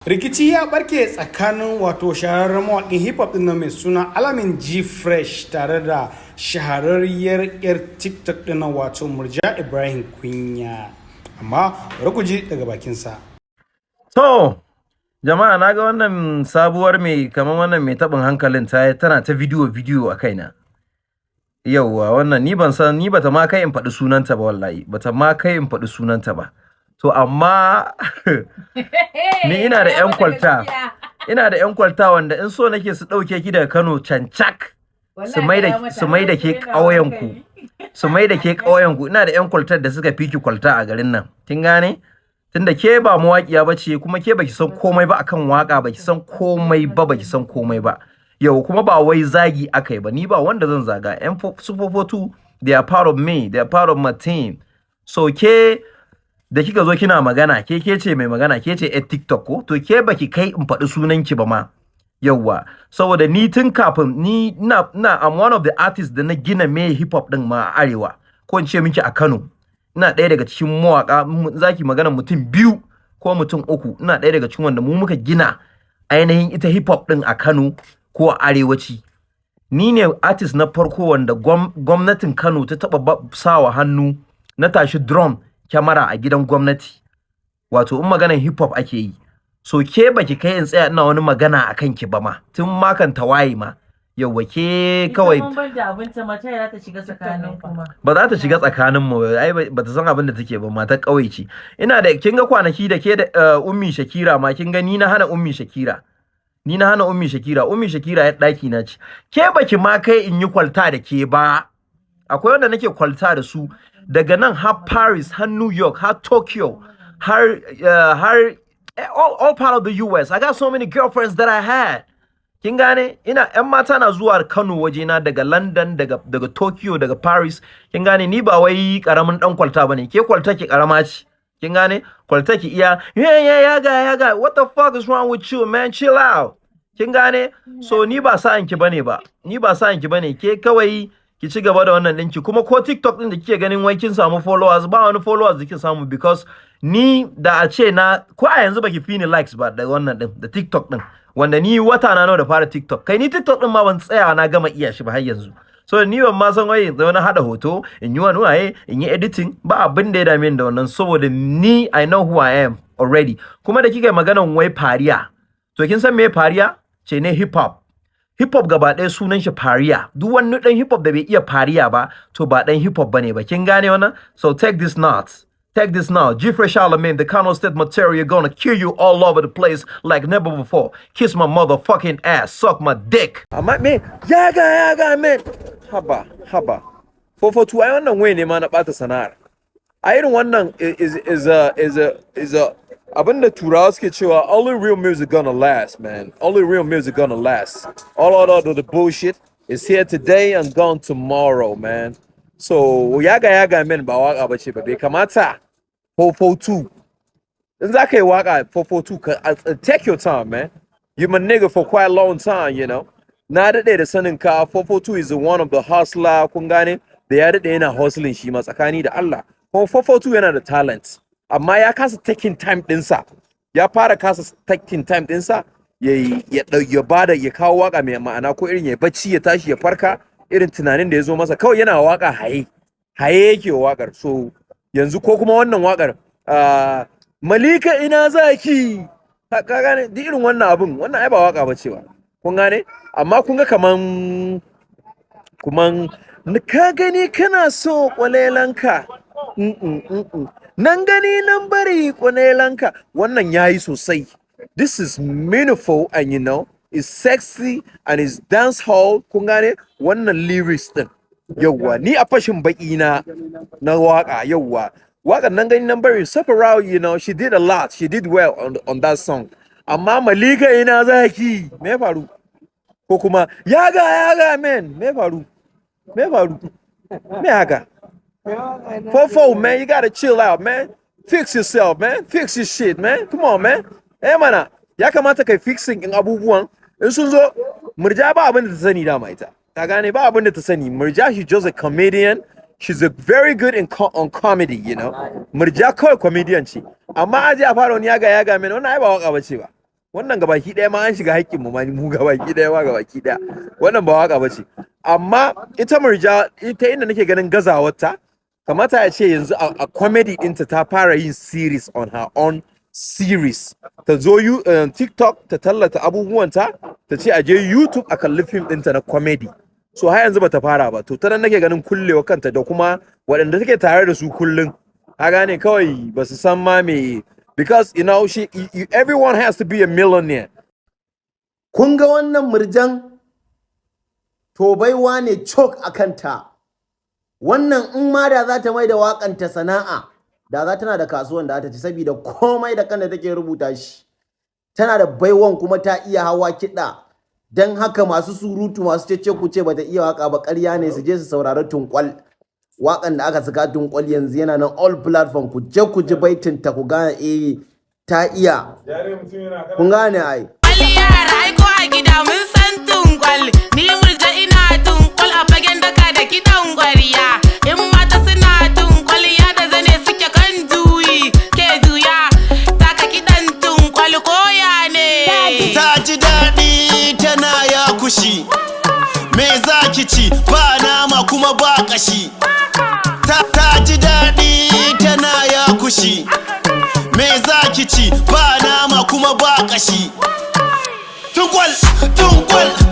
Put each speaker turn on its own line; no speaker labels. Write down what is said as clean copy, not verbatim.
Rikici ya barke tsakanin wato shahararren mawaƙin hip hop ɗin mai suna Alamin G Fresh tare da shahararriyar 'yar TikTok ɗin wato Murja Ibrahim Kunya. Amma bari ku ji daga bakinsa.
To, jama'a na ga wannan sabuwar mai kamar wannan mai taɓin hankalin tana ta bidiyo a kaina. Yauwa wannan ni ban san ni bata ma kai in faɗi sunanta ba wallahi bata ma kai in faɗi sunanta ba. To amma ni ina da ƴan kwalta wanda in so nake su ɗauke ki daga Kano cancak su mai da ke ƙauyenku ina da ƴan kwaltar da suka fi ki kwalta a garin nan kin gane tunda ke ba mawaƙiya bace kuma ke baki san komai ba akan waka baki san komai ba yau kuma ba wai zagi akai ba ni ba wanda zan zaga ƴan sufofotu they are part of me, they are part of my team. So ke da kika zo kina magana ke ce mai magana ke ce a TikTok ko to ke baki kai in faɗi sunan ki ba ma yawwa saboda ni tun kafin ni I'm one of the artists da na gina me hip hop din ma a arewa ko in ce miki a Kano ina ɗaya daga cikin mawaka zaki magana mutum biyu ko mutum uku ina ɗaya daga cikin wanda mu muka gina ainihin ita hip hop din a Kano ko a arewaci ni ne artist na farko wanda gwamnatin Kano ta taba sawa hannu na tashi drum kyamara a gidan gwamnati wato in maganar hip hop ake yi so ke baki kai in tsaya ina wani magana akan ki ba ma tun ma kan tawaye ma yawa ke kawai ba za ta shiga tsakanin mu ai ba ta san abin da take ba mata kauye ce ina da kin ga kwanaki da ke da ummi Shakira ma kin ga ni na hana ummi Shakira ummi Shakira ya daki na ci ke baki ma kai in yi kwalta da ke ba akwai wanda nake kwalta da su daga nan har Paris, har New York, har Tokyo, all part of the US. I got so many girlfriends that I had. Kin gane? ƴan mata na zuwa Kano wajena daga London, daga Tokyo, daga Paris. Kin gane? Ni ba wai karamin dan kwalta bane. Ke kwalta ki karama ce. Kin gane? Kwalta ki iya. Yeah, guy. What the fuck is wrong with you, man? Chill out. Kin gane? So ni ba sa'an ki bane ba. Ke kawai ki ci gaba da wannan ɗinki kuma ko TikTok ɗin da kike ganin wai kin samu followers ba wani followers da kike samu because ni da a ce na ko a yanzu baki fi ni likes ba da wannan ɗin da TikTok ɗin wanda ni wata na nawa da fara TikTok kai ni TikTok ɗin ma ban tsaya na gama iya shi ba har yanzu so ni ban ma san wai yanzu na hada hoto in yi wani waye in yi editing ba abin da ya dame ni da wannan saboda ni I know who I am already kuma da kike maganan wai fariya to kin san me fariya ce ne hip hop gaba ɗaya sunan shi fariya duk wani ɗan hip hop da bai iya fariya ba to ba ɗan hip hop bane ba kin gane wannan so take this now G Fresh Al Ameen the Kano State material gonna kill you all over the place like never before kiss my motherfucking ass suck my dick amma me yaga man haba 442 ai wannan waye ne ma na bata sana'ar a irin wannan is a abinda turawa suke cewa only real music gonna last, man. Only real music gonna last. All of the bullshit is here today and gone tomorrow, man. So yaga man ba waka bace ba bai kamata 442 in za ka yi waka 442 take your time, man. You my nigga for quite a long time, you know. Na daɗe da sanin ka 442 is one of the hustler kun gane da ya daɗe yana hustling shi ma tsakani da Allah. Kuma 442 yana da talent. Amma ya kasa taking time ɗinsa ya fara kasa taking time ɗinsa ya bada ya kawo waka mai ma'ana ko irin ya bacci ya tashi ya farka irin tunanin da ya zo masa kawai yana waka haye yake wakar so yanzu ko kuma wannan wakar Malika ina zaki ka gane duk irin wannan abun wannan ai ba waka bace ba kun gane amma kun ga kaman ka gani kana so kwalelanka nan gani nan bari kwanelanka wannan yayi sosai this is meaningful and you know it's sexy and it's dance hall kun gane wannan lyrics din yawwa ni a fashin baki na waka yawwa wakan nan gani nan bari Safarao you know she did a lot she did well on that song amma Malika ina zaki me faru ko kuma yaga man me faru me haka 4-4, man, you gotta chill out, man. Fix yourself, man. Fix your shit, man. Come on, man. Eh, mana, ya kamata kai fixing in abubuwan. In sun zo, Murja ba abin da ta sani dama ita. Ka gane ba abin da ta sani. Murja, she's just a comedian. She's a very good on comedy, you know. Murja kawai comedian ce. Amma aje a fara wani yaga man, wannan ai ba waka bace ba. wannan gabaki daya ma an shiga haƙƙin mu ma mu gabaki daya wannan ba waka bace. Amma ita Murja ita inda nake ganin gazawarta kamata ya ce yanzu a comedy ɗinta ta fara yin series on her own series, ta zo TikTok ta tallata abubuwanta, ta ce a je YouTube a kalli film ɗinta na comedy. So har yanzu bata fara ba, to ta nan nake ganin kullewa kanta da kuma waɗanda take tare da su kullum ka gane kawai ba su san ma me, because you know everyone has to be a millionaire.
Kun ga wannan Murjan to baiwa ne chalk a kanta. Wannan in ma da za ta mai da wakanta sana'a da za tana da kasuwan da ta ci, saboda komai da kanta take rubuta shi. Tana da baiwan kuma ta iya hawa kiɗa. Don haka masu surutu masu cece ku ce bata iya waka ba ƙarya ne, su je su saurari Tunkwal. Wakan da aka saka Tunkwal yanzu yana nan all platform, ku je ku ji baitin ta ku gane ta iya. Kun gane ai.
Yara ai ko a gida mun san Tunkwal. Ni Murja ina Tunkwal a fagen daka da kiɗan gwariya. In mata suna Tunkwal ya da zane suke kan juyi. Ke juya taka kiɗan Tunkwal koya ne.
Ta ji daɗi tana ya kushi. Me za ki ci ba nama kuma ba ƙashi. Ta ji daɗi tana ya kushi. Me za ki ci ba nama kuma ba ƙashi. Tunkwal, Tunkwal.